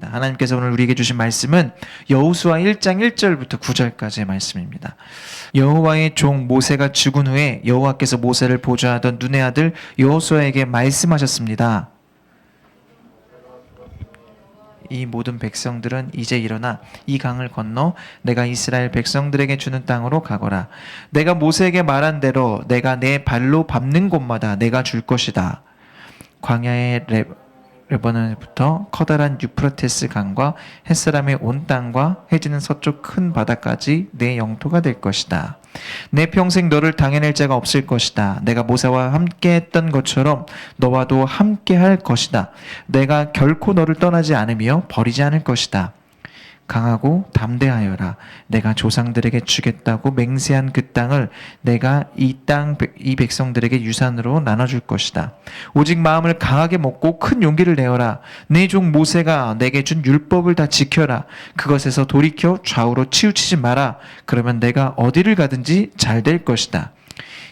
하나님께서 오늘 우리에게 주신 말씀은 여호수아 1장 1절부터 9절까지의 말씀입니다. 여호와의 종 모세가 죽은 후에 여호와께서 모세를 보좌하던 눈의 아들 여호수아에게 말씀하셨습니다. 이 모든 백성들은 이제 일어나 이 강을 건너 내가 이스라엘 백성들에게 주는 땅으로 가거라. 내가 모세에게 말한 대로 내가 내 발로 밟는 곳마다 내가 줄 것이다. 광야의 레바논부터 커다란 유프라테스 강과 햇사람의 온 땅과 해지는 서쪽 큰 바다까지 내 영토가 될 것이다. 내 평생 너를 당해낼 자가 없을 것이다. 내가 모세와 함께 했던 것처럼 너와도 함께 할 것이다. 내가 결코 너를 떠나지 않으며 버리지 않을 것이다. 강하고 담대하여라. 내가 조상들에게 주겠다고 맹세한 그 땅을 내가 이 백성들에게 유산으로 나눠줄 것이다. 오직 마음을 강하게 먹고 큰 용기를 내어라. 내 종 모세가 내게 준 율법을 다 지켜라. 그것에서 돌이켜 좌우로 치우치지 마라. 그러면 내가 어디를 가든지 잘 될 것이다.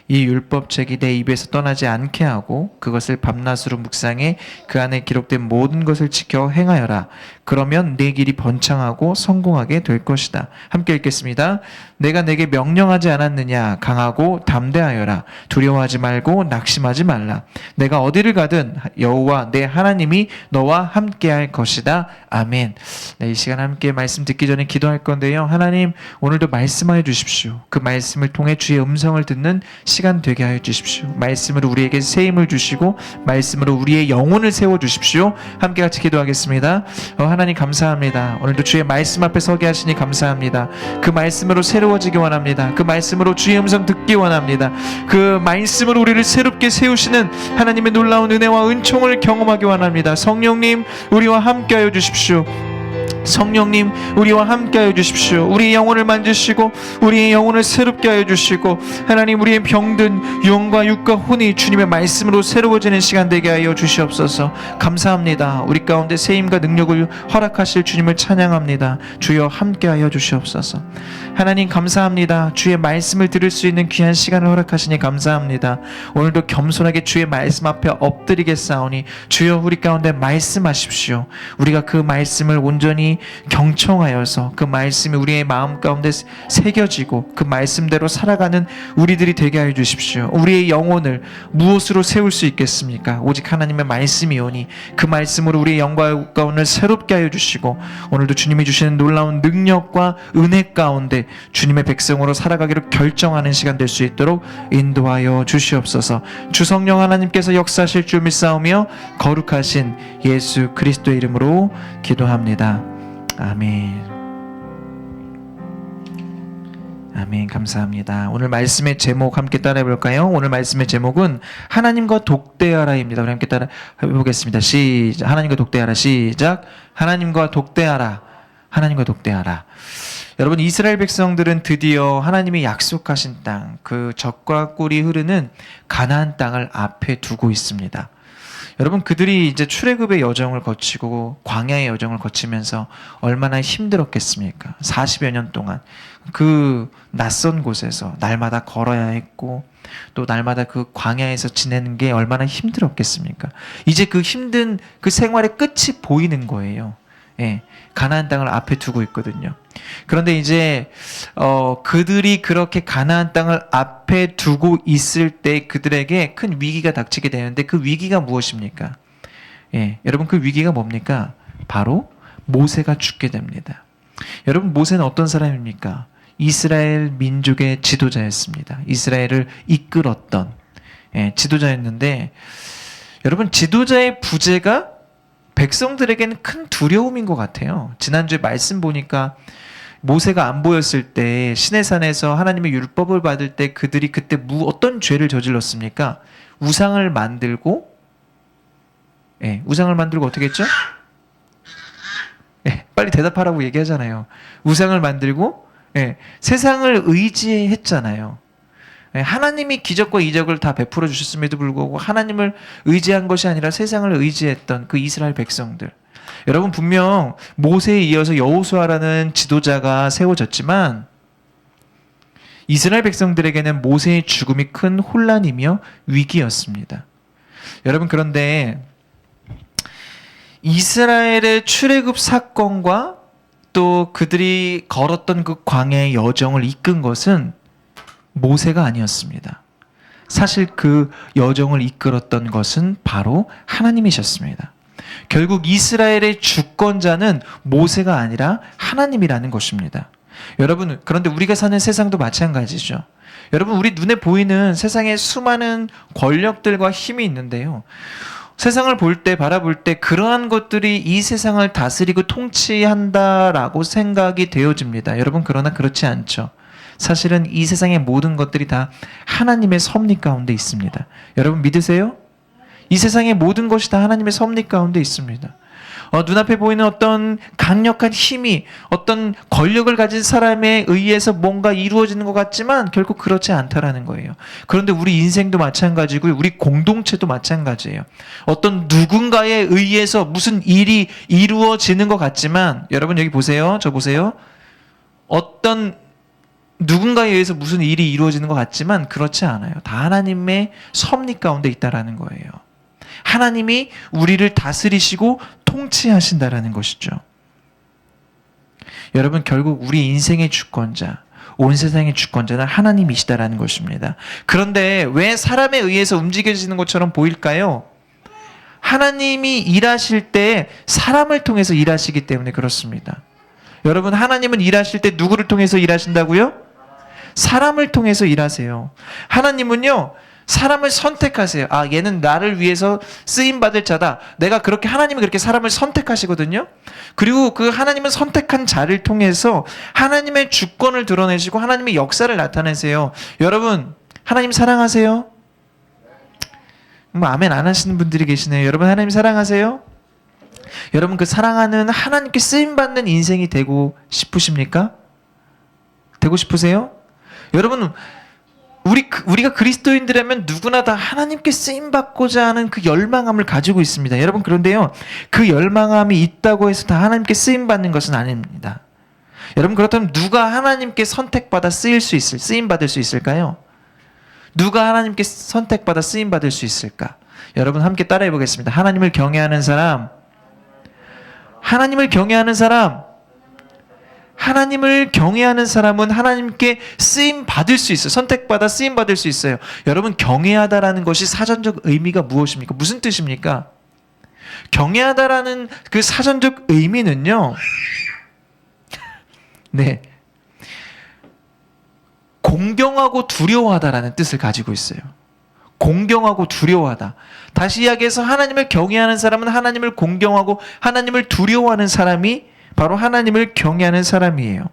이 율법책이 내 입에서 떠나지 않게 하고 그것을 밤낮으로 묵상해 그 안에 기록된 모든 것을 지켜 행하여라. 그러면 내 길이 번창하고 성공하게 될 것이다. 함께 읽겠습니다. 내가 내게 명령하지 않았느냐? 강하고 담대하여라. 두려워하지 말고 낙심하지 말라. 내가 어디를 가든 여호와 내 하나님이 너와 함께할 것이다. 아멘. 네, 이 시간 함께 말씀 듣기 전에 기도할 건데요. 하나님, 오늘도 말씀하여 주십시오. 그 말씀을 통해 주의 음성을 듣는 시간 되게 하여 주십시오. 말씀으로 우리에게 새 힘을 주시고 말씀으로 우리의 영혼을 세워 주십시오. 함께 같이 기도하겠습니다. 하나님 감사합니다. 오늘도 주의 말씀 앞에 서게 하시니 감사합니다. 그 말씀으로 새로워지기 원합니다. 그 말씀으로 주의 음성 듣기 원합니다. 그 말씀으로 우리를 새롭게 세우시는 하나님의 놀라운 은혜와 은총을 경험하기 원합니다. 성령님, 우리와 함께하여 주십시오. 성령님, 우리와 함께하여 주십시오. 우리의 영혼을 만지시고 우리의 영혼을 새롭게 하여 주시고 하나님, 우리의 병든 영과 육과 혼이 주님의 말씀으로 새로워지는 시간 되게 하여 주시옵소서. 감사합니다. 우리 가운데 세임과 능력을 허락하실 주님을 찬양합니다. 주여 함께하여 주시옵소서. 하나님 감사합니다. 주의 말씀을 들을 수 있는 귀한 시간을 허락하시니 감사합니다. 오늘도 겸손하게 주의 말씀 앞에 엎드리겠사오니 주여 우리 가운데 말씀하십시오. 우리가 그 말씀을 온전히 경청하여서 그 말씀이 우리의 마음 가운데 새겨지고 그 말씀대로 살아가는 우리들이 되게 하여 주십시오. 우리의 영혼을 무엇으로 세울 수 있겠습니까? 오직 하나님의 말씀이오니 그 말씀으로 우리의 영과 육가운을 새롭게 하여 주시고 오늘도 주님이 주시는 놀라운 능력과 은혜 가운데 주님의 백성으로 살아가기로 결정하는 시간 될 수 있도록 인도하여 주시옵소서. 주 성령 하나님께서 역사하실 줄 믿사오며 거룩하신 예수 그리스도의 이름으로 기도합니다. 아멘. 아멘. 감사합니다. 오늘 말씀의 제목 함께 따라해 볼까요? 오늘 말씀의 제목은 하나님과 독대하라입니다. 우리 함께 따라 해보겠습니다. 시작. 하나님과 독대하라. 시작. 하나님과 독대하라. 하나님과 독대하라. 여러분, 이스라엘 백성들은 드디어 하나님이 약속하신 땅, 그 젖과 꿀이 흐르는 가나안 땅을 앞에 두고 있습니다. 여러분, 그들이 이제 출애굽의 여정을 거치고 광야의 여정을 거치면서 얼마나 힘들었겠습니까? 40여 년 동안 그 낯선 곳에서 날마다 걸어야 했고 또 날마다 그 광야에서 지내는 게 얼마나 힘들었겠습니까? 이제 그 힘든 그 생활의 끝이 보이는 거예요. 예, 가나안 땅을 앞에 두고 있거든요. 그런데 이제 그들이 그렇게 가나안 땅을 앞에 두고 있을 때 그들에게 큰 위기가 닥치게 되는데 그 위기가 무엇입니까? 예, 여러분, 그 위기가 뭡니까? 바로 모세가 죽게 됩니다. 여러분, 모세는 어떤 사람입니까? 이스라엘 민족의 지도자였습니다. 이스라엘을 이끌었던 지도자였는데, 여러분, 지도자의 부재가 백성들에게는 큰 두려움인 것 같아요. 지난주에 말씀 보니까 모세가 안 보였을 때 시내산에서 하나님의 율법을 받을 때 그들이 그때 어떤 죄를 저질렀습니까? 우상을 만들고 어떻게 했죠? 빨리 대답하라고 얘기하잖아요. 우상을 만들고 세상을 의지했잖아요. 하나님이 기적과 이적을 다 베풀어 주셨음에도 불구하고 하나님을 의지한 것이 아니라 세상을 의지했던 그 이스라엘 백성들. 여러분, 분명 모세에 이어서 여호수아라는 지도자가 세워졌지만 이스라엘 백성들에게는 모세의 죽음이 큰 혼란이며 위기였습니다. 여러분, 그런데 이스라엘의 출애굽 사건과 또 그들이 걸었던 그 광야의 여정을 이끈 것은 모세가 아니었습니다. 사실 그 여정을 이끌었던 것은 바로 하나님이셨습니다. 결국 이스라엘의 주권자는 모세가 아니라 하나님이라는 것입니다. 여러분, 그런데 우리가 사는 세상도 마찬가지죠. 여러분, 우리 눈에 보이는 세상에 수많은 권력들과 힘이 있는데요. 세상을 볼 때, 바라볼 때 그러한 것들이 이 세상을 다스리고 통치한다라고 생각이 되어집니다. 여러분, 그러나 그렇지 않죠. 사실은 이 세상의 모든 것들이 다 하나님의 섭리 가운데 있습니다. 여러분 믿으세요? 이 세상의 모든 것이 다 하나님의 섭리 가운데 있습니다. 눈앞에 보이는 어떤 강력한 힘이 어떤 권력을 가진 사람에 의해서 뭔가 이루어지는 것 같지만 결국 그렇지 않다라는 거예요. 그런데 우리 인생도 마찬가지고요. 우리 공동체도 마찬가지예요. 어떤 누군가에 의해서 무슨 일이 이루어지는 것 같지만 여러분 여기 보세요. 저 보세요. 어떤 누군가에 의해서 무슨 일이 이루어지는 것 같지만 그렇지 않아요. 다 하나님의 섭리 가운데 있다라는 거예요. 하나님이 우리를 다스리시고 통치하신다라는 것이죠. 여러분 결국 우리 인생의 주권자, 온 세상의 주권자는 하나님이시다라는 것입니다. 그런데 왜 사람에 의해서 움직여지는 것처럼 보일까요? 하나님이 일하실 때 사람을 통해서 일하시기 때문에 그렇습니다. 여러분 하나님은 일하실 때 누구를 통해서 일하신다고요? 사람을 통해서 일하세요. 하나님은요 사람을 선택하세요. 아, 얘는 나를 위해서 쓰임받을 자다. 내가 그렇게, 하나님은 그렇게 사람을 선택하시거든요. 그리고 그 하나님은 선택한 자를 통해서 하나님의 주권을 드러내시고 하나님의 역사를 나타내세요. 여러분, 하나님 사랑하세요? 뭐 아멘 안 하시는 분들이 계시네요. 여러분, 하나님 사랑하세요? 여러분, 그 사랑하는 하나님께 쓰임받는 인생이 되고 싶으십니까? 되고 싶으세요? 여러분, 우리가 그리스도인들이라면 누구나 다 하나님께 쓰임받고자 하는 그 열망함을 가지고 있습니다. 여러분, 그런데요, 그 열망함이 있다고 해서 다 하나님께 쓰임받는 것은 아닙니다. 여러분, 그렇다면 누가 하나님께 선택받아 쓰임받을 수 있을까요? 누가 하나님께 선택받아 쓰임받을 수 있을까? 여러분, 함께 따라해 보겠습니다. 하나님을 경외하는 사람, 하나님을 경외하는 사람, 하나님을 경외하는 사람은 하나님께 쓰임 받을 수 있어요. 선택받아 쓰임 받을 수 있어요. 여러분, 경외하다라는 것이 사전적 의미가 무엇입니까? 무슨 뜻입니까? 경외하다라는 그 사전적 의미는요, 네, 공경하고 두려워하다라는 뜻을 가지고 있어요. 공경하고 두려워하다. 다시 이야기해서 하나님을 경외하는 사람은 하나님을 공경하고 하나님을 두려워하는 사람이 바로 하나님을 경외하는 사람이에요.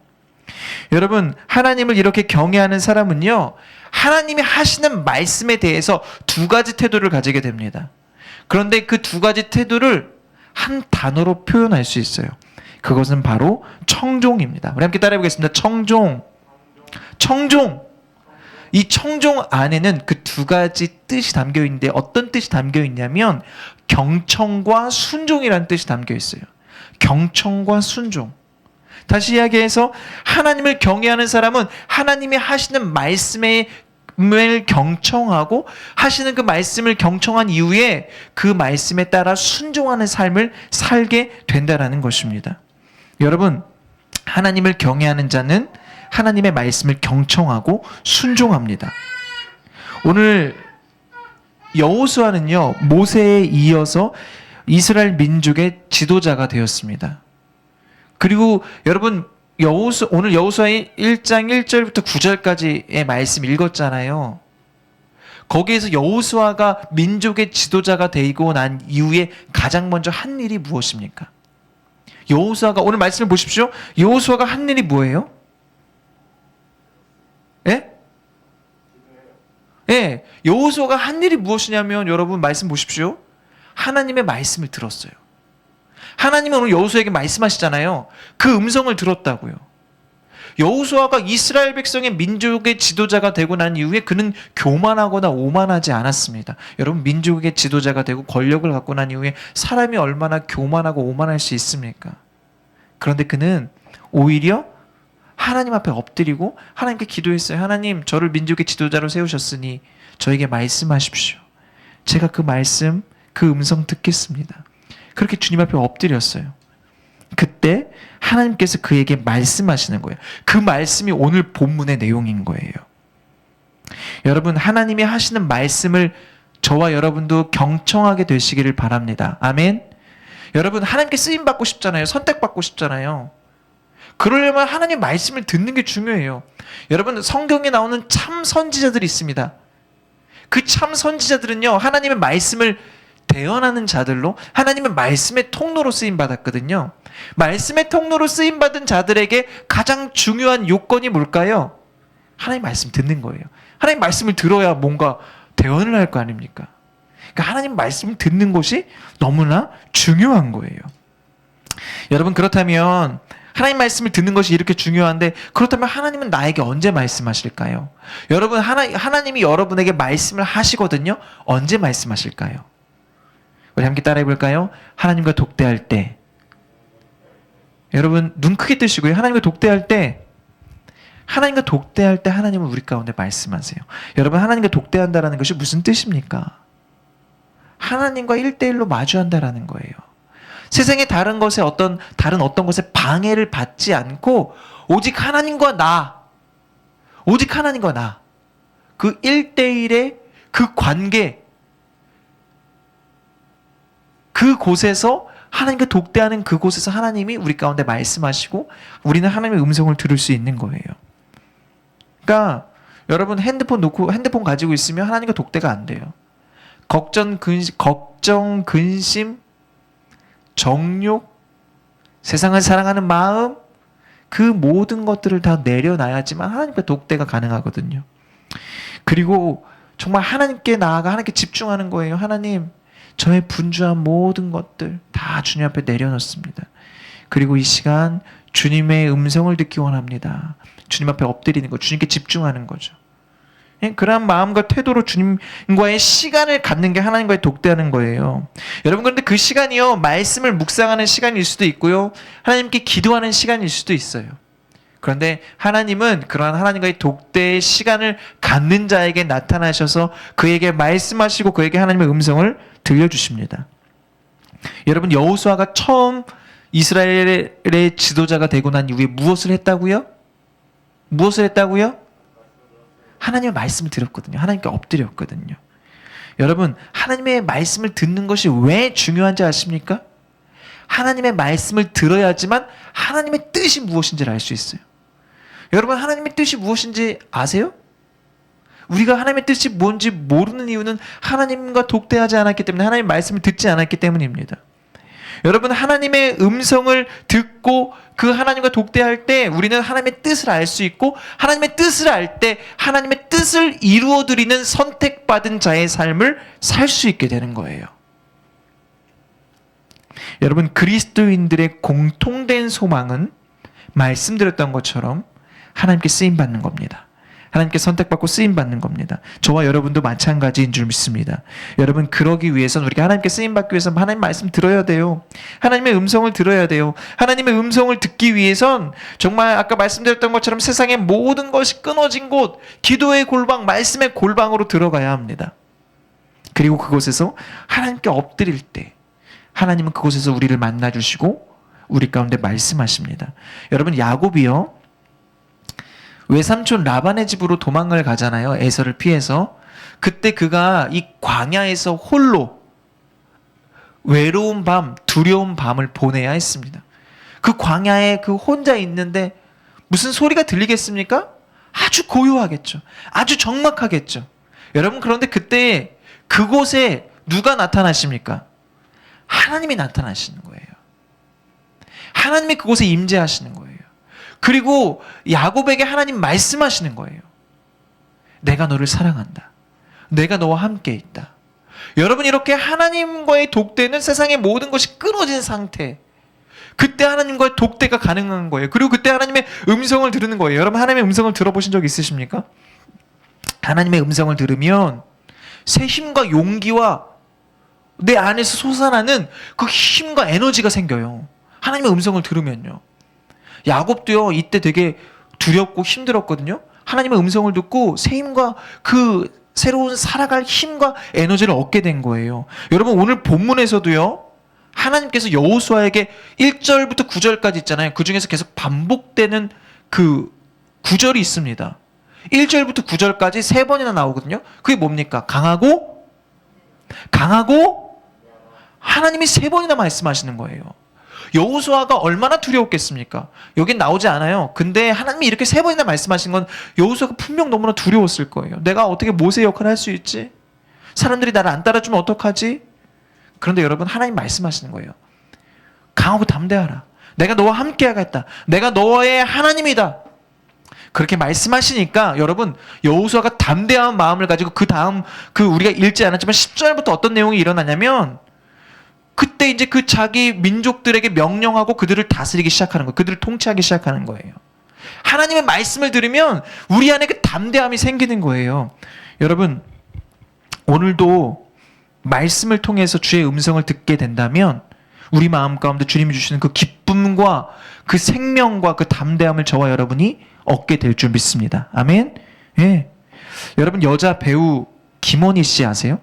여러분, 하나님을 이렇게 경외하는 사람은요, 하나님이 하시는 말씀에 대해서 두 가지 태도를 가지게 됩니다. 그런데 그 두 가지 태도를 한 단어로 표현할 수 있어요. 그것은 바로 청종입니다. 우리 함께 따라해 보겠습니다. 청종. 청종. 이 청종 안에는 그 두 가지 뜻이 담겨 있는데 어떤 뜻이 담겨 있냐면 경청과 순종이라는 뜻이 담겨 있어요. 경청과 순종. 다시 이야기해서 하나님을 경외하는 사람은 하나님이 하시는 말씀을 경청하고 하시는 그 말씀을 경청한 이후에 그 말씀에 따라 순종하는 삶을 살게 된다라는 것입니다. 여러분, 하나님을 경외하는 자는 하나님의 말씀을 경청하고 순종합니다. 오늘 여호수아는요, 모세에 이어서 이스라엘 민족의 지도자가 되었습니다. 그리고 여러분, 오늘 여호수아 1장 1절부터 9절까지의 말씀 읽었잖아요. 거기에서 여호수아가 민족의 지도자가 되고 난 이후에 가장 먼저 한 일이 무엇입니까? 여호수아가, 오늘 말씀을 보십시오. 여호수아가 한 일이 뭐예요? 예? 예, 여호수아가 한 일이 무엇이냐면 여러분 말씀 보십시오. 하나님의 말씀을 들었어요. 하나님은 오늘 여호수아에게 말씀하시잖아요. 그 음성을 들었다고요. 여호수아가 이스라엘 백성의 민족의 지도자가 되고 난 이후에 그는 교만하거나 오만하지 않았습니다. 여러분, 민족의 지도자가 되고 권력을 갖고 난 이후에 사람이 얼마나 교만하고 오만할 수 있습니까? 그런데 그는 오히려 하나님 앞에 엎드리고 하나님께 기도했어요. 하나님, 저를 민족의 지도자로 세우셨으니 저에게 말씀하십시오. 제가 그 말씀, 그 음성 듣겠습니다. 그렇게 주님 앞에 엎드렸어요. 그때 하나님께서 그에게 말씀하시는 거예요. 그 말씀이 오늘 본문의 내용인 거예요. 여러분, 하나님이 하시는 말씀을 저와 여러분도 경청하게 되시기를 바랍니다. 아멘. 여러분, 하나님께 쓰임 받고 싶잖아요. 선택받고 싶잖아요. 그러려면 하나님 말씀을 듣는 게 중요해요. 여러분, 성경에 나오는 참 선지자들이 있습니다. 그 참 선지자들은요, 하나님의 말씀을 대언하는 자들로 하나님의 말씀의 통로로 쓰임 받았거든요. 말씀의 통로로 쓰임 받은 자들에게 가장 중요한 요건이 뭘까요? 하나님 말씀 듣는 거예요. 하나님 말씀을 들어야 뭔가 대언을 할 거 아닙니까? 그러니까 하나님 말씀을 듣는 것이 너무나 중요한 거예요. 여러분, 그렇다면 하나님 말씀을 듣는 것이 이렇게 중요한데, 그렇다면 하나님은 나에게 언제 말씀하실까요? 여러분, 하나님이 여러분에게 말씀을 하시거든요. 언제 말씀하실까요? 우리 함께 따라해 볼까요? 하나님과 독대할 때. 여러분, 눈 크게 뜨시고요. 하나님과 독대할 때 하나님은 우리 가운데 말씀하세요. 여러분, 하나님과 독대한다라는 것이 무슨 뜻입니까? 하나님과 1대1로 마주한다라는 거예요. 세상의 다른 것에 어떤 것에 방해를 받지 않고 오직 하나님과 나 그 1대1의 그 관계, 그곳에서 하나님과 독대하는 그곳에서 하나님이 우리 가운데 말씀하시고 우리는 하나님의 음성을 들을 수 있는 거예요. 그러니까 여러분, 핸드폰 가지고 있으면 하나님과 독대가 안 돼요. 걱정, 근심, 정욕, 세상을 사랑하는 마음, 그 모든 것들을 다 내려놔야지만 하나님과 독대가 가능하거든요. 그리고 정말 하나님께 나아가 하나님께 집중하는 거예요. 하나님, 저의 분주한 모든 것들 다 주님 앞에 내려놓습니다. 그리고 이 시간 주님의 음성을 듣기 원합니다. 주님 앞에 엎드리는 거, 주님께 집중하는 거죠. 그러한 마음과 태도로 주님과의 시간을 갖는 게 하나님과의 독대하는 거예요. 여러분, 그런데 그 시간이요, 말씀을 묵상하는 시간일 수도 있고요, 하나님께 기도하는 시간일 수도 있어요. 그런데 하나님은 그러한 하나님과의 독대의 시간을 갖는 자에게 나타나셔서 그에게 말씀하시고 그에게 하나님의 음성을 들려주십니다. 여러분, 여호수아가 처음 이스라엘의 지도자가 되고 난 이후에 무엇을 했다고요? 하나님의 말씀을 들었거든요. 하나님께 엎드렸거든요. 여러분, 하나님의 말씀을 듣는 것이 왜 중요한지 아십니까? 하나님의 말씀을 들어야지만 하나님의 뜻이 무엇인지를 알 수 있어요. 여러분, 하나님의 뜻이 무엇인지 아세요? 우리가 하나님의 뜻이 뭔지 모르는 이유는 하나님과 독대하지 않았기 때문에, 하나님의 말씀을 듣지 않았기 때문입니다. 여러분, 하나님의 음성을 듣고 그 하나님과 독대할 때 우리는 하나님의 뜻을 알 수 있고, 하나님의 뜻을 알 때 하나님의 뜻을 이루어드리는 선택받은 자의 삶을 살 수 있게 되는 거예요. 여러분, 그리스도인들의 공통된 소망은 말씀드렸던 것처럼 하나님께 쓰임받는 겁니다. 하나님께 선택받고 쓰임받는 겁니다. 저와 여러분도 마찬가지인 줄 믿습니다. 여러분, 그러기 위해서는 우리가 하나님께 쓰임받기 위해서는 하나님 말씀 들어야 돼요. 하나님의 음성을 들어야 돼요. 하나님의 음성을 듣기 위해선 정말 아까 말씀드렸던 것처럼 세상의 모든 것이 끊어진 곳, 기도의 골방, 말씀의 골방으로 들어가야 합니다. 그리고 그곳에서 하나님께 엎드릴 때 하나님은 그곳에서 우리를 만나주시고 우리 가운데 말씀하십니다. 여러분, 야곱이요, 외삼촌 라반의 집으로 도망을 가잖아요. 에서를 피해서. 그때 그가 이 광야에서 홀로 외로운 밤, 두려운 밤을 보내야 했습니다. 그 광야에 그 혼자 있는데 무슨 소리가 들리겠습니까? 아주 고요하겠죠. 아주 적막하겠죠. 여러분, 그런데 그때 그곳에 누가 나타나십니까? 하나님이 나타나시는 거예요. 하나님이 그곳에 임재하시는 거예요. 그리고 야곱에게 하나님 말씀하시는 거예요. 내가 너를 사랑한다. 내가 너와 함께 있다. 여러분, 이렇게 하나님과의 독대는 세상의 모든 것이 끊어진 상태. 그때 하나님과의 독대가 가능한 거예요. 그리고 그때 하나님의 음성을 들으는 거예요. 여러분, 하나님의 음성을 들어보신 적 있으십니까? 하나님의 음성을 들으면 새 힘과 용기와 내 안에서 솟아나는 그 힘과 에너지가 생겨요. 하나님의 음성을 들으면요. 야곱도요, 이때 되게 두렵고 힘들었거든요. 하나님의 음성을 듣고 새 힘과 그 새로운 살아갈 힘과 에너지를 얻게 된 거예요. 여러분, 오늘 본문에서도요, 하나님께서 여호수아에게 1절부터 9절까지 있잖아요. 그 중에서 계속 반복되는 그 구절이 있습니다. 1절부터 9절까지 3번이나 나오거든요. 그게 뭡니까? 강하고 하나님이 3번이나 말씀하시는 거예요. 여호수아가 얼마나 두려웠겠습니까? 여긴 나오지 않아요. 근데 하나님이 이렇게 3번이나 말씀하신 건 여호수아가 분명 너무나 두려웠을 거예요. 내가 어떻게 모세 역할을 할 수 있지? 사람들이 나를 안 따라주면 어떡하지? 그런데 여러분, 하나님 말씀하시는 거예요. 강하고 담대하라. 내가 너와 함께 하겠다. 내가 너의 하나님이다. 그렇게 말씀하시니까 여러분, 여호수아가 담대한 마음을 가지고 그 다음 우리가 읽지 않았지만 10절부터 어떤 내용이 일어나냐면, 그때 이제 그 자기 민족들에게 명령하고 그들을 다스리기 시작하는 거예요. 그들을 통치하기 시작하는 거예요. 하나님의 말씀을 들으면 우리 안에 그 담대함이 생기는 거예요. 여러분, 오늘도 말씀을 통해서 주의 음성을 듣게 된다면 우리 마음 가운데 주님이 주시는 그 기쁨과 그 생명과 그 담대함을 저와 여러분이 얻게 될 줄 믿습니다. 아멘. 예. 여러분, 여자 배우 김원희 씨 아세요?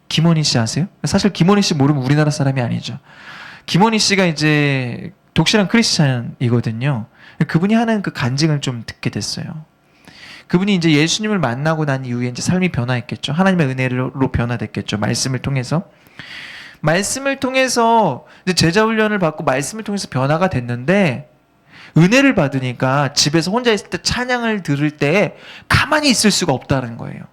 김원희 씨 아세요? 사실 김원희 씨 모르면 우리나라 사람이 아니죠. 김원희 씨가 이제 독실한 크리스찬이거든요. 그분이 하는 그 간증을 좀 듣게 됐어요. 그분이 이제 예수님을 만나고 난 이후에 이제 삶이 변화했겠죠. 하나님의 은혜로 변화됐겠죠. 말씀을 통해서 이제 제자 훈련을 받고 말씀을 통해서 변화가 됐는데, 은혜를 받으니까 집에서 혼자 있을 때 찬양을 들을 때 가만히 있을 수가 없다는 거예요.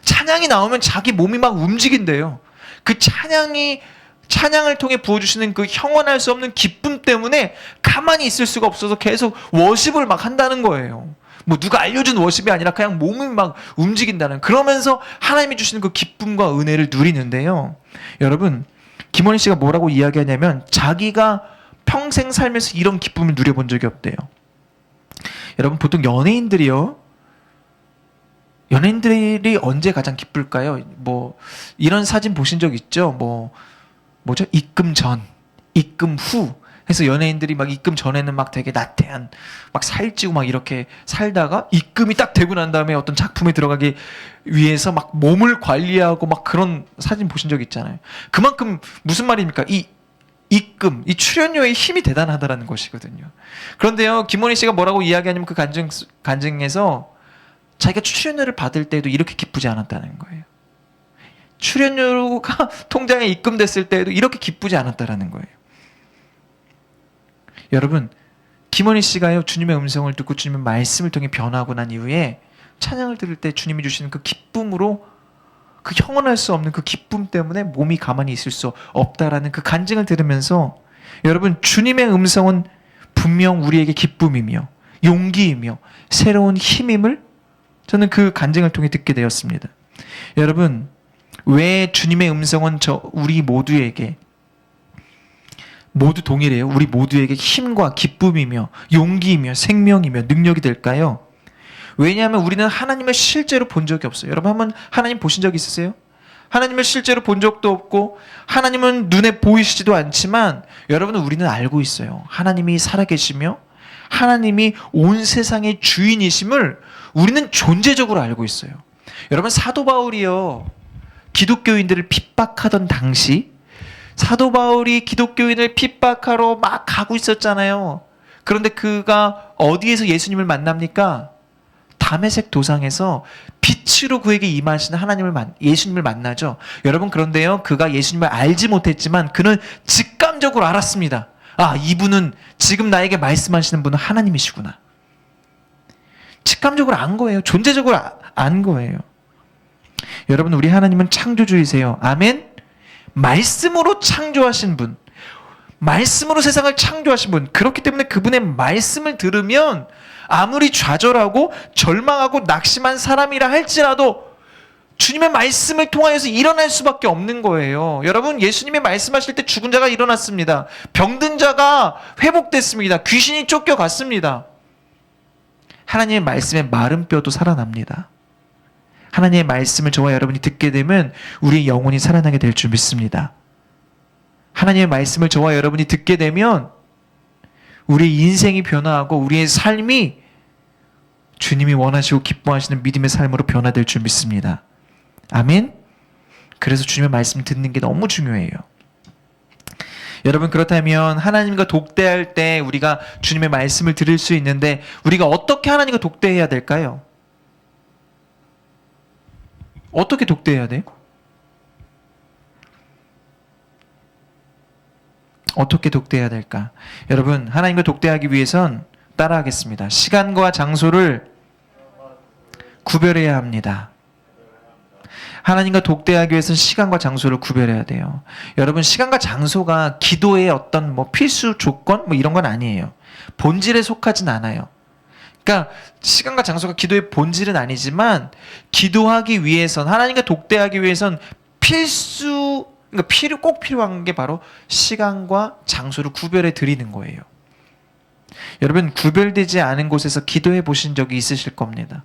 찬양이 나오면 자기 몸이 막 움직인대요. 그 찬양을 통해 부어주시는 그 형언할 수 없는 기쁨 때문에 가만히 있을 수가 없어서 계속 워십을 막 한다는 거예요. 뭐 누가 알려준 워십이 아니라 그냥 몸이 막 움직인다는, 그러면서 하나님이 주시는 그 기쁨과 은혜를 누리는데요. 여러분, 김원희 씨가 뭐라고 이야기하냐면 자기가 평생 살면서 이런 기쁨을 누려본 적이 없대요. 여러분, 보통 연예인들이 언제 가장 기쁠까요? 뭐 이런 사진 보신 적 있죠? 뭐죠? 입금 전, 입금 후 해서 연예인들이 막 입금 전에는 막 되게 나태한, 막 살찌고 막 이렇게 살다가 입금이 딱 되고 난 다음에 어떤 작품에 들어가기 위해서 막 몸을 관리하고 막 그런 사진 보신 적 있잖아요. 그만큼 무슨 말입니까? 이 출연료의 힘이 대단하다라는 것이거든요. 그런데요, 김원희 씨가 뭐라고 이야기하냐면 그 간증에서 자기가 출연료를 받을 때에도 이렇게 기쁘지 않았다는 거예요. 출연료가 통장에 입금됐을 때에도 이렇게 기쁘지 않았다라는 거예요. 여러분, 김원희 씨가요, 주님의 음성을 듣고 주님의 말씀을 통해 변화하고 난 이후에 찬양을 들을 때 주님이 주시는 그 기쁨으로, 그 형언할 수 없는 그 기쁨 때문에 몸이 가만히 있을 수 없다라는 그 간증을 들으면서, 여러분, 주님의 음성은 분명 우리에게 기쁨이며 용기이며 새로운 힘임을 저는 그 간증을 통해 듣게 되었습니다. 여러분, 왜 주님의 음성은 우리 모두에게 모두 동일해요? 우리 모두에게 힘과 기쁨이며 용기이며 생명이며 능력이 될까요? 왜냐하면 우리는 하나님을 실제로 본 적이 없어요. 여러분, 한번 하나님 보신 적 있으세요? 하나님을 실제로 본 적도 없고 하나님은 눈에 보이시지도 않지만, 여러분, 우리는 알고 있어요. 하나님이 살아계시며 하나님이 온 세상의 주인이심을 우리는 존재적으로 알고 있어요. 여러분, 사도 바울이요, 기독교인들을 핍박하던 당시 사도 바울이 기독교인을 핍박하러 막 가고 있었잖아요. 그런데 그가 어디에서 예수님을 만납니까? 다메섹 도상에서 빛으로 그에게 임하시는 예수님을 만나죠. 여러분, 그런데요, 그가 예수님을 알지 못했지만 그는 직감적으로 알았습니다. 아, 이분은, 지금 나에게 말씀하시는 분은 하나님이시구나. 직감적으로 안 거예요. 존재적으로 안 거예요. 여러분, 우리 하나님은 창조주이세요. 아멘. 말씀으로 창조하신 분, 말씀으로 세상을 창조하신 분, 그렇기 때문에 그분의 말씀을 들으면 아무리 좌절하고 절망하고 낙심한 사람이라 할지라도 주님의 말씀을 통하여서 일어날 수밖에 없는 거예요. 여러분, 예수님이 말씀하실 때 죽은 자가 일어났습니다. 병든 자가 회복됐습니다. 귀신이 쫓겨갔습니다. 하나님의 말씀에 마른 뼈도 살아납니다. 하나님의 말씀을 저와 여러분이 듣게 되면 우리의 영혼이 살아나게 될 줄 믿습니다. 하나님의 말씀을 저와 여러분이 듣게 되면 우리의 인생이 변화하고 우리의 삶이 주님이 원하시고 기뻐하시는 믿음의 삶으로 변화될 줄 믿습니다. 아멘. 그래서 주님의 말씀 듣는 게 너무 중요해요. 여러분, 그렇다면 하나님과 독대할 때 우리가 주님의 말씀을 들을 수 있는데 우리가 어떻게 하나님과 독대해야 될까요? 어떻게 독대해야 돼요? 어떻게 독대해야 될까? 여러분, 하나님과 독대하기 위해선 따라하겠습니다. 시간과 장소를 구별해야 합니다. 하나님과 독대하기 위해서는 시간과 장소를 구별해야 돼요. 여러분, 시간과 장소가 기도의 어떤 뭐 필수 조건 뭐 이런 건 아니에요. 본질에 속하진 않아요. 그러니까 시간과 장소가 기도의 본질은 아니지만 기도하기 위해선, 하나님과 독대하기 위해선 그러니까 꼭 필요한 게 바로 시간과 장소를 구별해 드리는 거예요. 여러분, 구별되지 않은 곳에서 기도해 보신 적이 있으실 겁니다.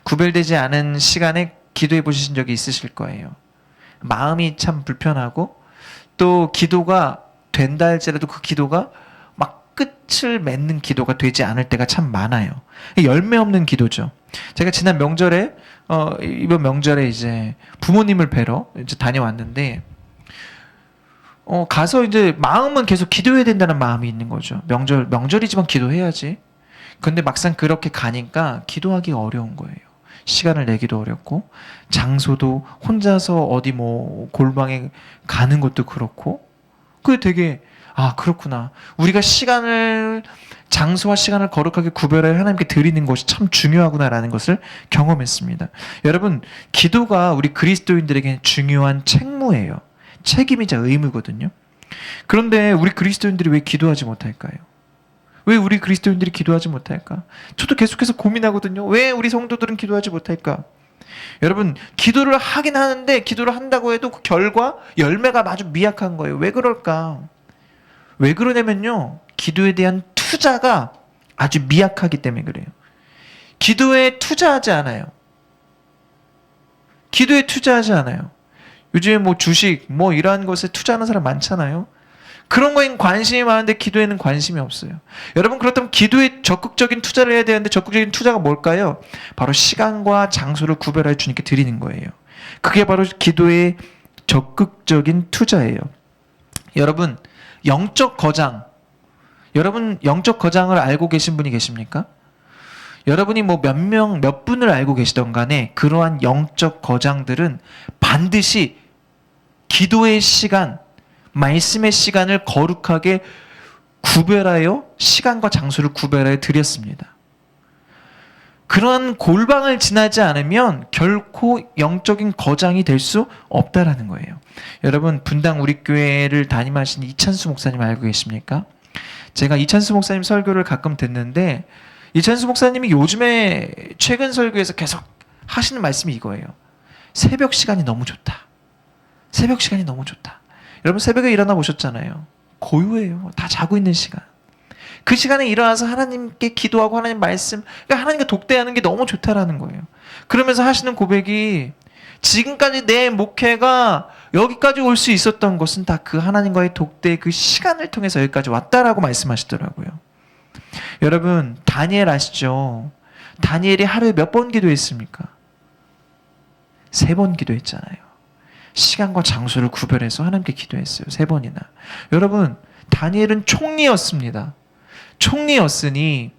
구별되지 않은 시간에 기도해 보신 적이 있으실 거예요. 마음이 참 불편하고 또 기도가 된다 할지라도 그 기도가 막 끝을 맺는 기도가 되지 않을 때가 참 많아요. 열매 없는 기도죠. 제가 지난 명절에 이번 명절에 이제 부모님을 뵈러 이제 다녀왔는데 가서 이제 마음은 계속 기도해야 된다는 마음이 있는 거죠. 명절이지만 기도해야지. 근데 막상 그렇게 가니까 기도하기가 어려운 거예요. 시간을 내기도 어렵고 장소도 혼자서 어디 뭐 골방에 가는 것도 그렇고 그게 되게 그렇구나. 우리가 장소와 시간을 거룩하게 구별해 하나님께 드리는 것이 참 중요하구나라는 것을 경험했습니다. 여러분, 기도가 우리 그리스도인들에게 중요한 책무예요. 책임이자 의무거든요. 그런데 우리 그리스도인들이 왜 기도하지 못할까요? 왜 우리 그리스도인들이 기도하지 못할까? 저도 계속해서 고민하거든요. 왜 우리 성도들은 기도하지 못할까? 여러분, 기도를 하긴 하는데 기도를 한다고 해도 그 열매가 아주 미약한 거예요. 왜 그럴까? 왜 그러냐면요, 기도에 대한 투자가 아주 미약하기 때문에 그래요. 기도에 투자하지 않아요. 기도에 투자하지 않아요. 요즘에 뭐 주식 뭐 이러한 것에 투자하는 사람 많잖아요. 그런 거엔 관심이 많은데 기도에는 관심이 없어요. 여러분, 그렇다면 기도에 적극적인 투자를 해야 되는데 적극적인 투자가 뭘까요? 바로 시간과 장소를 구별하여 주님께 드리는 거예요. 그게 바로 기도의 적극적인 투자예요. 여러분, 영적 거장 을 알고 계신 분이 계십니까? 여러분이 뭐 몇 분을 알고 계시던 간에 그러한 영적 거장들은 반드시 기도의 시간, 말씀의 시간을 거룩하게 구별하여 시간과 장소를 구별하여 드렸습니다. 그런 골방을 지나지 않으면 결코 영적인 거장이 될 수 없다라는 거예요. 여러분, 분당 우리 교회를 담임하신 이찬수 목사님 알고 계십니까? 제가 이찬수 목사님 설교를 가끔 듣는데 이찬수 목사님이 요즘에 최근 설교에서 계속 하시는 말씀이 이거예요. 새벽 시간이 너무 좋다. 새벽 시간이 너무 좋다. 여러분, 새벽에 일어나 보셨잖아요. 고요해요. 다 자고 있는 시간. 그 시간에 일어나서 하나님께 기도하고 하나님 말씀, 그러니까 하나님과 독대하는 게 너무 좋다라는 거예요. 그러면서 하시는 고백이 지금까지 내 목회가 여기까지 올 수 있었던 것은 다 그 하나님과의 독대 그 시간을 통해서 여기까지 왔다라고 말씀하시더라고요. 여러분, 다니엘 아시죠? 다니엘이 하루에 몇 번 기도했습니까? 3번 기도했잖아요. 시간과 장소를 구별해서 하나님께 기도했어요. 3번이나. 여러분, 다니엘은 총리였습니다. 총리였으니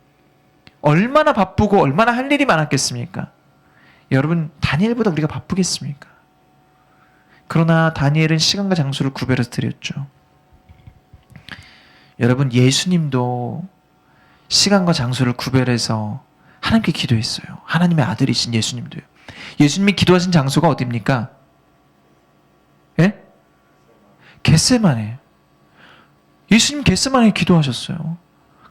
얼마나 바쁘고 얼마나 할 일이 많았겠습니까? 여러분, 다니엘보다 우리가 바쁘겠습니까? 그러나 다니엘은 시간과 장소를 구별해서 드렸죠. 여러분, 예수님도 시간과 장소를 구별해서 하나님께 기도했어요. 하나님의 아들이신 예수님도요. 예수님이 기도하신 장소가 어디입니까? 예? 겟세마네. 예수님 겟세마네에 기도하셨어요.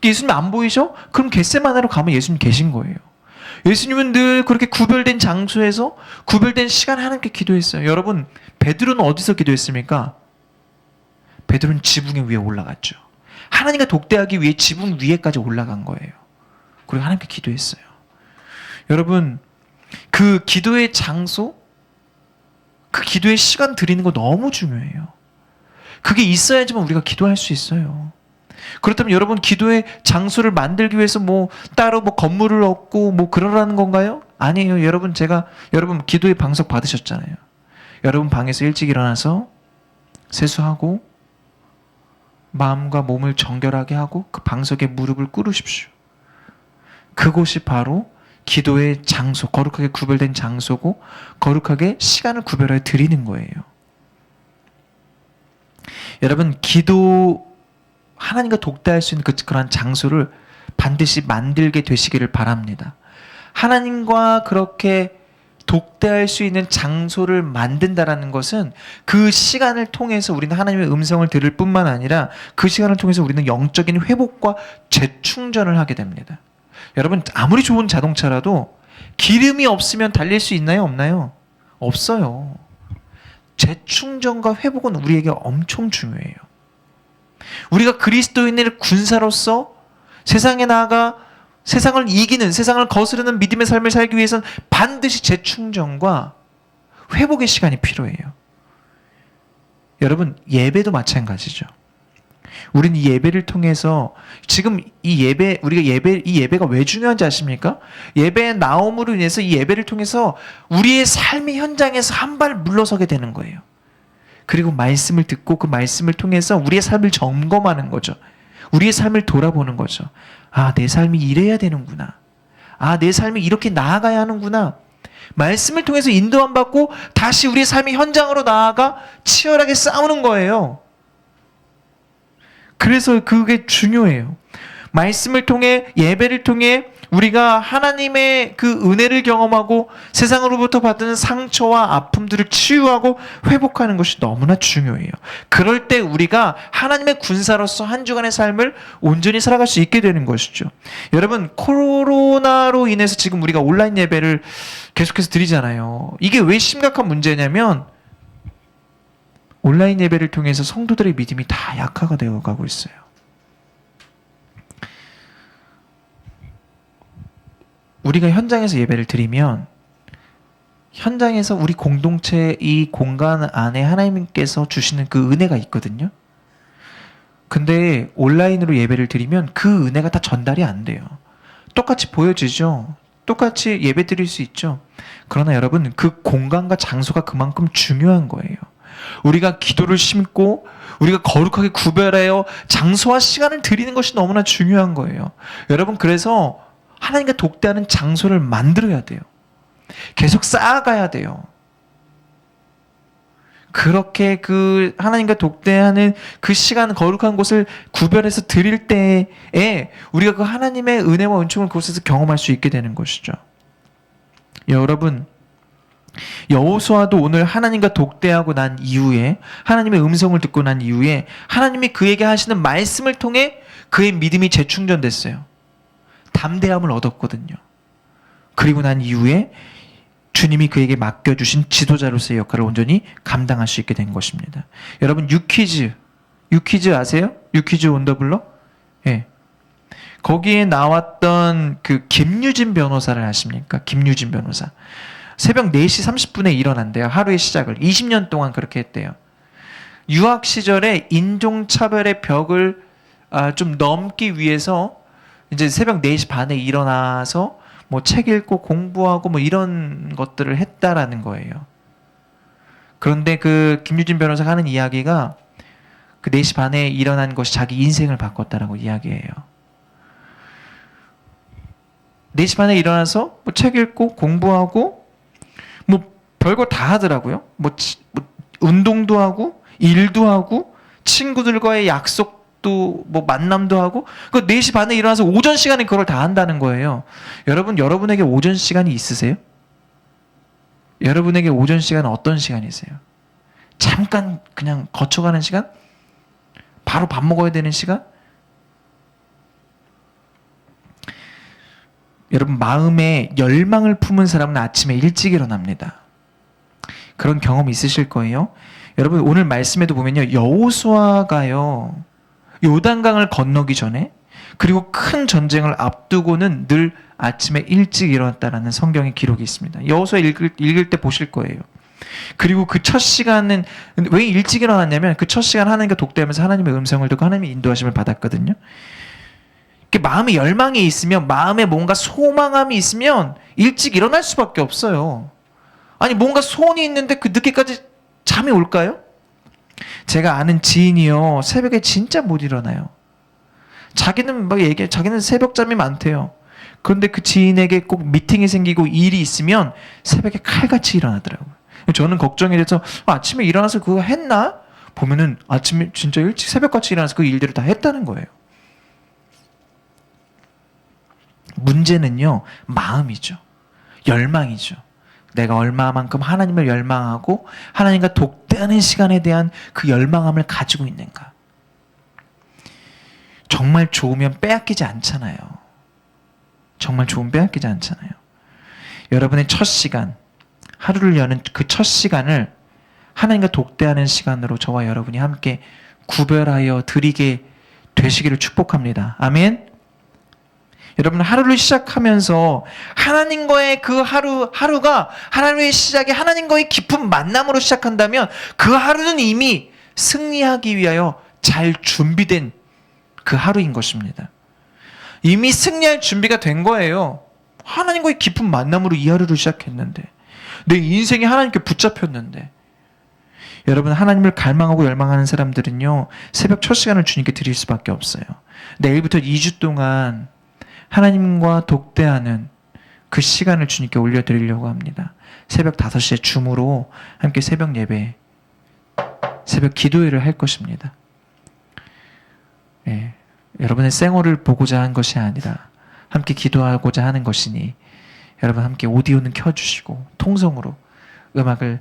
예수님 안 보이죠? 그럼 겟세마네로 가면 예수님 계신 거예요. 예수님은 늘 그렇게 구별된 장소에서 구별된 시간에 하나님께 기도했어요. 여러분, 베드로는 어디서 기도했습니까? 베드로는 지붕 위에 올라갔죠. 하나님과 독대하기 위해 지붕 위에까지 올라간 거예요. 그리고 하나님께 기도했어요. 여러분, 그 기도의 장소, 그 기도의 시간 드리는 거 너무 중요해요. 그게 있어야지만 우리가 기도할 수 있어요. 그렇다면 여러분, 기도의 장소를 만들기 위해서 뭐 따로 뭐 건물을 얻고 뭐 그러라는 건가요? 아니에요. 여러분, 여러분 기도의 방석 받으셨잖아요. 여러분 방에서 일찍 일어나서 세수하고 마음과 몸을 정결하게 하고 그 방석에 무릎을 꿇으십시오. 그곳이 바로 기도의 장소, 거룩하게 구별된 장소고 거룩하게 시간을 구별해 드리는 거예요. 여러분, 기도, 하나님과 독대할 수 있는 그러한 장소를 반드시 만들게 되시기를 바랍니다. 하나님과 그렇게 독대할 수 있는 장소를 만든다라는 것은 그 시간을 통해서 우리는 하나님의 음성을 들을 뿐만 아니라 그 시간을 통해서 우리는 영적인 회복과 재충전을 하게 됩니다. 여러분, 아무리 좋은 자동차라도 기름이 없으면 달릴 수 있나요? 없나요? 없어요. 재충전과 회복은 우리에게 엄청 중요해요. 우리가 그리스도인의 군사로서 세상에 나아가 세상을 이기는, 세상을 거스르는 믿음의 삶을 살기 위해서는 반드시 재충전과 회복의 시간이 필요해요. 여러분, 예배도 마찬가지죠. 우리는 이 예배를 통해서 지금 이 예배가 왜 중요한지 아십니까? 예배의 나옴으로 인해서 이 예배를 통해서 우리의 삶의 현장에서 한 발 물러서게 되는 거예요. 그리고 말씀을 듣고 그 말씀을 통해서 우리의 삶을 점검하는 거죠. 우리의 삶을 돌아보는 거죠. 아, 내 삶이 이래야 되는구나. 아, 내 삶이 이렇게 나아가야 하는구나. 말씀을 통해서 인도함 받고 다시 우리의 삶의 현장으로 나아가 치열하게 싸우는 거예요. 그래서 그게 중요해요. 말씀을 통해, 예배를 통해 우리가 하나님의 그 은혜를 경험하고 세상으로부터 받는 상처와 아픔들을 치유하고 회복하는 것이 너무나 중요해요. 그럴 때 우리가 하나님의 군사로서 한 주간의 삶을 온전히 살아갈 수 있게 되는 것이죠. 여러분, 코로나로 인해서 지금 우리가 온라인 예배를 계속해서 드리잖아요. 이게 왜 심각한 문제냐면 온라인 예배를 통해서 성도들의 믿음이 다 약화가 되어가고 있어요. 우리가 현장에서 예배를 드리면 현장에서 우리 공동체 이 공간 안에 하나님께서 주시는 그 은혜가 있거든요. 근데 온라인으로 예배를 드리면 그 은혜가 다 전달이 안 돼요. 똑같이 보여지죠. 똑같이 예배 드릴 수 있죠. 그러나 여러분, 그 공간과 장소가 그만큼 중요한 거예요. 우리가 기도를 심고 우리가 거룩하게 구별하여 장소와 시간을 드리는 것이 너무나 중요한 거예요. 여러분, 그래서 하나님과 독대하는 장소를 만들어야 돼요. 계속 쌓아가야 돼요. 그렇게 그 하나님과 독대하는 그 시간, 거룩한 곳을 구별해서 드릴 때에 우리가 그 하나님의 은혜와 은총을 그곳에서 경험할 수 있게 되는 것이죠. 여러분, 여호수아도 오늘 하나님과 독대하고 난 이후에, 하나님의 음성을 듣고 난 이후에 하나님이 그에게 하시는 말씀을 통해 그의 믿음이 재충전됐어요. 담대함을 얻었거든요. 그리고 난 이후에 주님이 그에게 맡겨주신 지도자로서의 역할을 온전히 감당할 수 있게 된 것입니다. 여러분, 유퀴즈 아세요? 유퀴즈 온 더 블럭? 예. 거기에 나왔던 그 김유진 변호사를 아십니까? 김유진 변호사. 새벽 4시 30분에 일어난대요. 하루의 시작을. 20년 동안 그렇게 했대요. 유학 시절에 인종차별의 벽을 좀 넘기 위해서 이제 새벽 4시 반에 일어나서 뭐 책 읽고 공부하고 뭐 이런 것들을 했다라는 거예요. 그런데 그 김유진 변호사가 하는 이야기가 그 4시 반에 일어난 것이 자기 인생을 바꿨다라고 이야기해요. 4시 반에 일어나서 뭐 책 읽고 공부하고 뭐 별거 다 하더라고요. 뭐 운동도 하고 일도 하고 친구들과의 약속도 뭐 만남도 하고 그 4시 반에 일어나서 오전 시간에 그걸 다 한다는 거예요. 여러분, 여러분에게 오전 시간이 있으세요? 여러분에게 오전 시간은 어떤 시간이세요? 잠깐 그냥 거쳐가는 시간? 바로 밥 먹어야 되는 시간? 여러분, 마음에 열망을 품은 사람은 아침에 일찍 일어납니다. 그런 경험이 있으실 거예요. 여러분, 오늘 말씀에도 보면요, 여호수아가요 요단강을 건너기 전에 그리고 큰 전쟁을 앞두고는 늘 아침에 일찍 일어났다라는 성경의 기록이 있습니다. 여호수아 읽을 때 보실 거예요. 그리고 그 첫 시간은 왜 일찍 일어났냐면 그 첫 시간 하나님과 독대하면서 하나님의 음성을 듣고 하나님의 인도하심을 받았거든요. 마음에 열망이 있으면, 마음에 뭔가 소망함이 있으면 일찍 일어날 수밖에 없어요. 아니, 뭔가 소원이 있는데 그 늦게까지 잠이 올까요? 제가 아는 지인이요, 새벽에 진짜 못 일어나요. 자기는 자기는 새벽잠이 많대요. 그런데 그 지인에게 꼭 미팅이 생기고 일이 있으면 새벽에 칼같이 일어나더라고요. 저는 걱정이 돼서 아침에 일어나서 그거 했나? 보면은 아침에 진짜 일찍 새벽같이 일어나서 그 일들을 다 했다는 거예요. 문제는요, 마음이죠. 열망이죠. 내가 얼마만큼 하나님을 열망하고 하나님과 독대하는 시간에 대한 그 열망함을 가지고 있는가. 정말 좋으면 빼앗기지 않잖아요. 정말 좋으면 빼앗기지 않잖아요. 여러분의 첫 시간, 하루를 여는 그 첫 시간을 하나님과 독대하는 시간으로 저와 여러분이 함께 구별하여 드리게 되시기를 축복합니다. 아멘. 여러분, 하루를 시작하면서 하나님과의 그 하루가 하루의 시작이 하나님과의 깊은 만남으로 시작한다면 그 하루는 이미 승리하기 위하여 잘 준비된 그 하루인 것입니다. 이미 승리할 준비가 된 거예요. 하나님과의 깊은 만남으로 이 하루를 시작했는데, 내 인생이 하나님께 붙잡혔는데. 여러분, 하나님을 갈망하고 열망하는 사람들은요, 새벽 첫 시간을 주님께 드릴 수밖에 없어요. 내일부터 2주 동안 하나님과 독대하는 그 시간을 주님께 올려드리려고 합니다. 새벽 5시에 줌으로 함께 새벽 예배, 새벽 기도회를 할 것입니다. 예, 여러분의 생얼을 보고자 한 것이 아니라 함께 기도하고자 하는 것이니 여러분 함께 오디오는 켜주시고 통성으로 음악을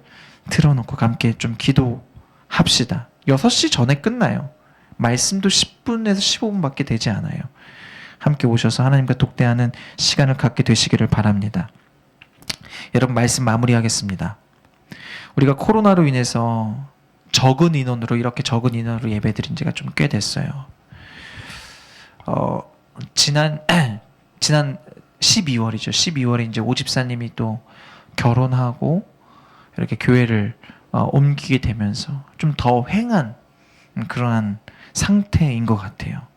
틀어놓고 함께 좀 기도합시다. 6시 전에 끝나요. 말씀도 10분에서 15분밖에 되지 않아요. 함께 오셔서 하나님과 독대하는 시간을 갖게 되시기를 바랍니다. 여러분, 말씀 마무리하겠습니다. 우리가 코로나로 인해서 이렇게 적은 인원으로 예배드린 지가 좀 꽤 됐어요. 지난 12월이죠. 12월에 이제 오집사님이 또 결혼하고 이렇게 교회를 옮기게 되면서 좀 더 휑한 그러한 상태인 것 같아요.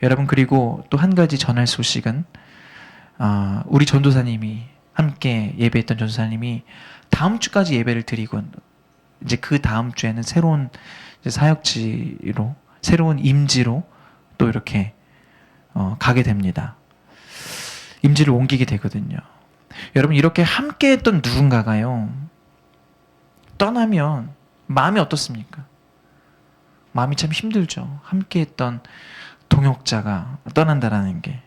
여러분, 그리고 또 한 가지 전할 소식은 우리 전도사님이 함께 예배했던 전도사님이 다음 주까지 예배를 드리고 이제 그 다음 주에는 새로운 사역지로, 새로운 임지로 또 이렇게 가게 됩니다. 임지를 옮기게 되거든요. 여러분, 이렇게 함께 했던 누군가가요, 떠나면 마음이 어떻습니까? 마음이 참 힘들죠. 함께 했던 동역자가 떠난다라는 게.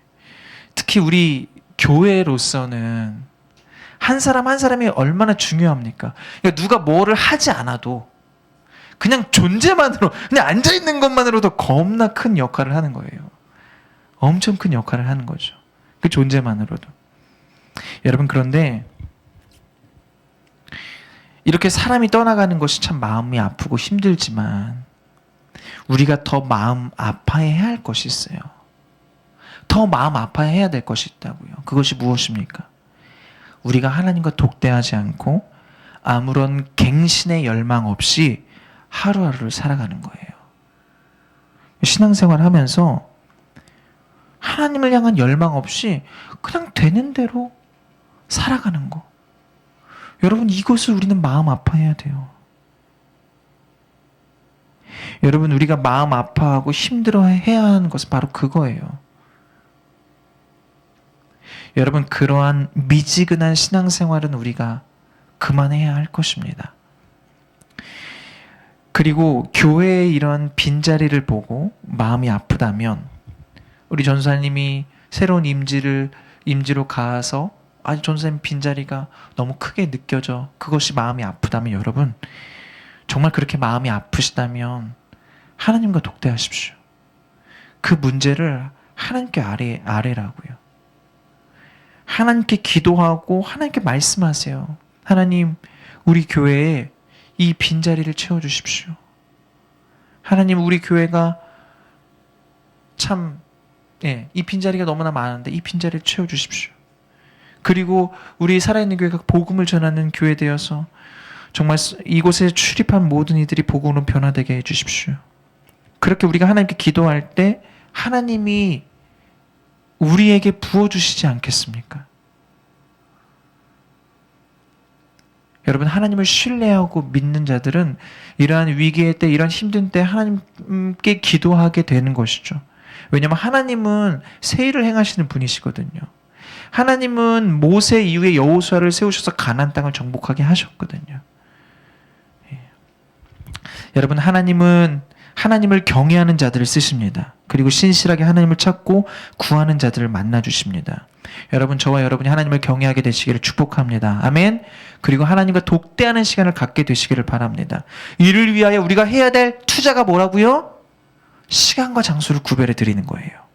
특히 우리 교회로서는 한 사람 한 사람이 얼마나 중요합니까? 그러니까 누가 뭐를 하지 않아도 그냥 존재만으로, 그냥 앉아있는 것만으로도 겁나 큰 역할을 하는 거예요. 엄청 큰 역할을 하는 거죠. 그 존재만으로도. 여러분, 그런데 이렇게 사람이 떠나가는 것이 참 마음이 아프고 힘들지만 우리가 더 마음 아파해야 할 것이 있어요. 더 마음 아파해야 될 것이 있다고요. 그것이 무엇입니까? 우리가 하나님과 독대하지 않고 아무런 갱신의 열망 없이 하루하루를 살아가는 거예요. 신앙생활 하면서 하나님을 향한 열망 없이 그냥 되는 대로 살아가는 거. 여러분, 이것을 우리는 마음 아파해야 돼요. 여러분, 우리가 마음 아파하고 힘들어해야 하는 것은 바로 그거예요. 여러분, 그러한 미지근한 신앙생활은 우리가 그만해야 할 것입니다. 그리고 교회의 이런 빈자리를 보고 마음이 아프다면 우리 전사님이 새로운 임지로 가서 아직 전사님 빈자리가 너무 크게 느껴져, 그것이 마음이 아프다면 여러분, 정말 그렇게 마음이 아프시다면 하나님과 독대하십시오. 그 문제를 하나님께 아뢰라고요. 하나님께 기도하고 하나님께 말씀하세요. 하나님, 우리 교회에 이 빈자리를 채워주십시오. 하나님, 우리 교회가 참, 이 빈자리가 너무나 많은데 이 빈자리를 채워주십시오. 그리고 우리 살아있는 교회가 복음을 전하는 교회 되어서 정말 이곳에 출입한 모든 이들이 복음으로 변화되게 해주십시오. 그렇게 우리가 하나님께 기도할 때 하나님이 우리에게 부어주시지 않겠습니까? 여러분, 하나님을 신뢰하고 믿는 자들은 이러한 위기의 때, 이러한 힘든 때 하나님께 기도하게 되는 것이죠. 왜냐하면 하나님은 새 일을 행하시는 분이시거든요. 하나님은 모세 이후에 여호수아를 세우셔서 가나안 땅을 정복하게 하셨거든요. 여러분, 하나님은 하나님을 경외하는 자들을 쓰십니다. 그리고 신실하게 하나님을 찾고 구하는 자들을 만나 주십니다. 여러분, 저와 여러분이 하나님을 경외하게 되시기를 축복합니다. 아멘. 그리고 하나님과 독대하는 시간을 갖게 되시기를 바랍니다. 이를 위하여 우리가 해야 될 투자가 뭐라고요? 시간과 장소를 구별해 드리는 거예요.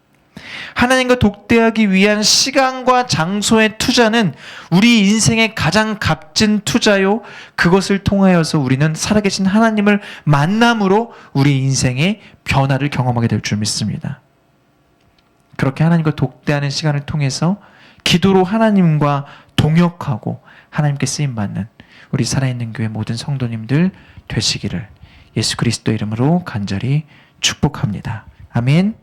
하나님과 독대하기 위한 시간과 장소의 투자는 우리 인생의 가장 값진 투자요. 그것을 통하여서 우리는 살아계신 하나님을 만남으로 우리 인생의 변화를 경험하게 될 줄 믿습니다. 그렇게 하나님과 독대하는 시간을 통해서 기도로 하나님과 동역하고 하나님께 쓰임받는 우리 살아있는 교회 모든 성도님들 되시기를 예수 그리스도 이름으로 간절히 축복합니다. 아멘.